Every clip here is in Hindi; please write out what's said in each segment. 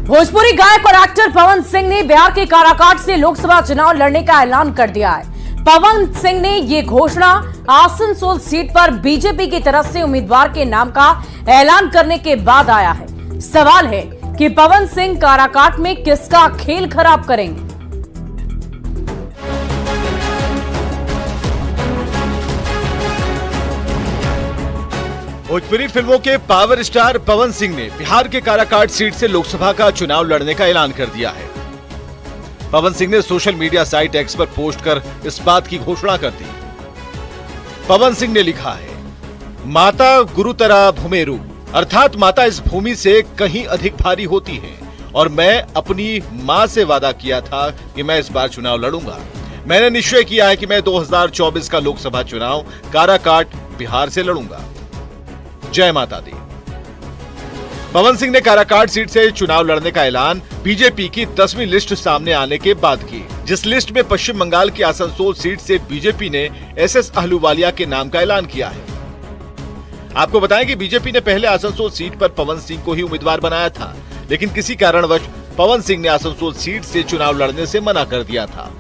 भोजपुरी गायक और एक्टर पवन सिंह ने बिहार के काराकाट से लोकसभा चुनाव लड़ने का ऐलान कर दिया है। पवन सिंह ने ये घोषणा आसनसोल सीट पर बीजेपी की तरफ से उम्मीदवार के नाम का ऐलान करने के बाद आया है। सवाल है कि पवन सिंह काराकाट में किसका खेल खराब करेंगे। भोजपुरी फिल्मों के पावर स्टार पवन सिंह ने बिहार के काराकाट सीट से लोकसभा का चुनाव लड़ने का ऐलान कर दिया है। पवन सिंह ने सोशल मीडिया साइट एक्स पर पोस्ट कर इस बात की घोषणा कर दी। पवन सिंह ने लिखा है, माता गुरुतरा भूमेरु, अर्थात माता इस भूमि से कहीं अधिक भारी होती है और मैं अपनी मां से वादा किया था कि मैं इस बार चुनाव लड़ूंगा। मैंने निश्चय किया है कि मैं 2024 का लोकसभा चुनाव काराकाट बिहार से लड़ूंगा। जय माता दी। पवन सिंह ने काराकाट सीट से चुनाव लड़ने का ऐलान बीजेपी की 10वीं लिस्ट सामने आने के बाद की, जिस लिस्ट में पश्चिम बंगाल की आसनसोल सीट से बीजेपी ने एसएस अहलूवालिया के नाम का ऐलान किया है। आपको बताएं कि बीजेपी ने पहले आसनसोल सीट पर पवन सिंह को ही उम्मीदवार बनाया था, लेकिन किसी कारणवश पवन सिंह ने आसनसोल सीट से चुनाव लड़ने से मना कर दिया था।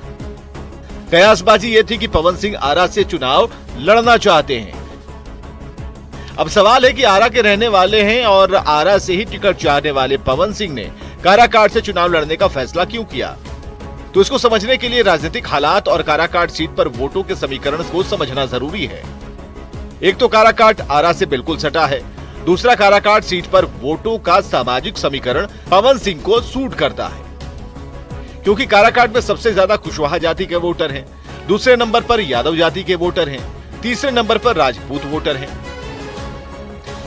कयासबाजी ये थी कि पवन सिंह आरा से चुनाव लड़ना चाहते हैं। अब सवाल है कि आरा के रहने वाले हैं और आरा से ही टिकट चाहने वाले पवन सिंह ने काराकाट से चुनाव लड़ने का फैसला क्यों किया? तो इसको समझने के लिए राजनीतिक हालात और काराकाट सीट पर वोटों के समीकरण को समझना जरूरी है। एक तो काराकाट आरा से बिल्कुल सटा है, दूसरा काराकाट सीट पर वोटों का सामाजिक समीकरण पवन सिंह को सूट करता है, क्योंकि काराकाट में सबसे ज्यादा कुशवाहा जाति के वोटर हैं, दूसरे नंबर पर यादव जाति के वोटर हैं, तीसरे नंबर पर राजपूत वोटर हैं।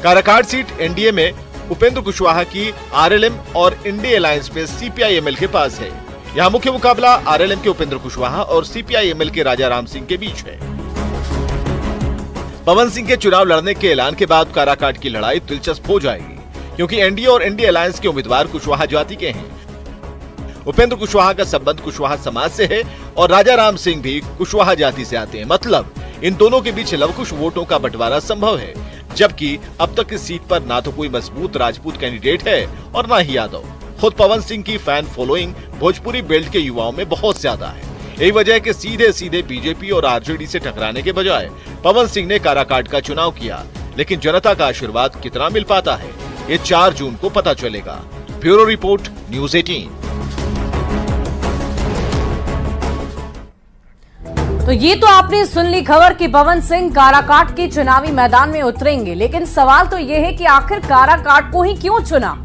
काराकाट सीट एनडीए में उपेंद्र कुशवाहा की आरएलएम और इंडिया अलायंस में सीपीआई-एमएल के पास है। यहाँ मुख्य मुकाबला आरएलएम के उपेंद्र कुशवाहा और सीपीआई-एमएल के राजा राम सिंह के बीच है। पवन सिंह के चुनाव लड़ने के ऐलान के बाद काराकाट की लड़ाई दिलचस्प हो जाएगी, क्योंकि एनडीए और इंडिया अलायंस के उम्मीदवार कुशवाहा जाति के हैं। उपेंद्र कुशवाहा का संबंध कुशवाहा समाज से है और राजा राम सिंह भी कुशवाहा जाति से आते हैं। मतलब इन दोनों के बीच लवकुश वोटों का बंटवारा संभव है, जबकि अब तक इस सीट पर ना तो कोई मजबूत राजपूत कैंडिडेट है और ना ही यादव। खुद पवन सिंह की फैन फॉलोइंग भोजपुरी बेल्ट के युवाओं में बहुत ज्यादा है। यही वजह है कि सीधे सीधे बीजेपी और आरजेडी से टकराने के बजाय पवन सिंह ने काराकाट का चुनाव किया। लेकिन जनता का आशीर्वाद कितना मिल पाता है, ये 4 जून को पता चलेगा। Bureau report, news 18। तो ये तो आपने सुन ली खबर कि पवन सिंह काराकाट के चुनावी मैदान में उतरेंगे, लेकिन सवाल तो ये है कि आखिर काराकाट को ही क्यों चुना?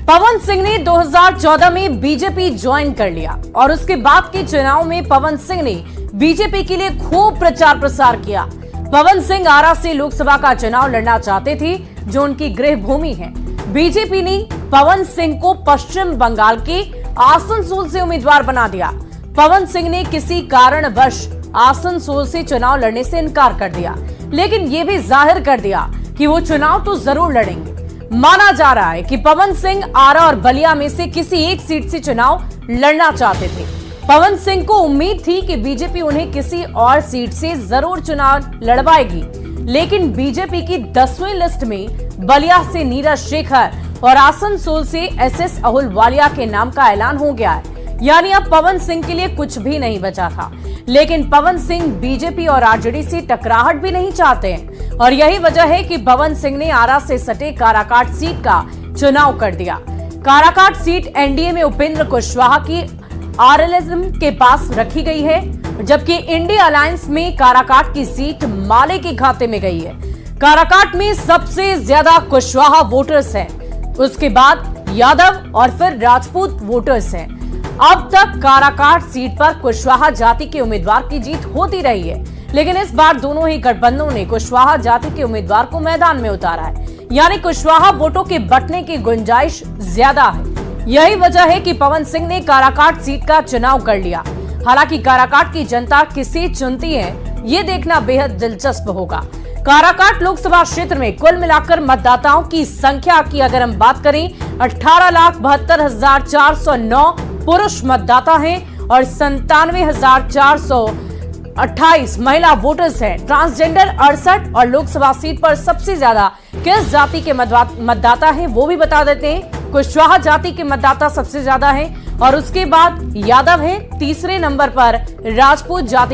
पवन सिंह ने 2014 में बीजेपी ज्वाइन कर लिया और उसके बाद के चुनाव में पवन सिंह ने बीजेपी के लिए खूब प्रचार प्रसार किया। पवन सिंह आरा से लोकसभा का चुनाव लड़ना चाहते थे, जो उनकी गृह भूमि है। बीजेपी ने पवन सिंह को पश्चिम बंगाल के आसनसोल से उम्मीदवार बना दिया। पवन सिंह ने किसी कारणवश आसनसोल से चुनाव लड़ने से इनकार कर दिया, लेकिन यह भी जाहिर कर दिया कि वो चुनाव तो जरूर लड़ेंगे। माना जा रहा है कि पवन सिंह आरा और बलिया में से किसी एक सीट से चुनाव लड़ना चाहते थे। पवन सिंह को उम्मीद थी कि बीजेपी उन्हें किसी और सीट से जरूर चुनाव लड़वाएगी, लेकिन बीजेपी की 10वीं लिस्ट में बलिया से नीरज शेखर और आसनसोल से एसएस अहलूवालिया के नाम का ऐलान हो गया है। यानी अब पवन सिंह के लिए कुछ भी नहीं बचा था। लेकिन पवन सिंह बीजेपी और आरजेडी से टकराहट भी नहीं चाहते हैं और यही वजह है कि पवन सिंह ने आरा से सटे काराकाट सीट का चुनाव कर दिया। काराकाट सीट एनडीए में उपेंद्र कुशवाहा की आरएलएम के पास रखी गई है, जबकि इंडिया अलायंस में काराकाट की सीट माले के खाते में गई है। काराकाट में सबसे ज्यादा कुशवाहा वोटर्स हैं, उसके बाद यादव और फिर राजपूत वोटर्स हैं। अब तक काराकाट सीट पर कुशवाहा जाति के उम्मीदवार की जीत होती रही है, लेकिन इस बार दोनों ही गठबंधनों ने कुशवाहा जाति के उम्मीदवार को मैदान में उतारा है। यानी कुशवाहा वोटों के बंटने की गुंजाइश ज्यादा है। यही वजह है कि पवन सिंह ने काराकाट सीट का चुनाव कर लिया। हालांकि काराकाट की जनता किसे चुनती है, ये देखना बेहद दिलचस्प होगा। काराकाट लोकसभा क्षेत्र में कुल मिलाकर मतदाताओं की संख्या की अगर हम बात करें, 18,72,409 पुरुष मतदाता हैं और 97,428 महिला वोटर्स हैं। ट्रांसजेंडर 68 और लोकसभा सीट पर सबसे ज्यादा किस जाति के मतदाता हैं वो भी बता देते हैं। कुशवाहा जाति के मतदाता सबसे ज्यादा हैं और उसके बाद यादव है, तीसरे नंबर पर राजपूत जाति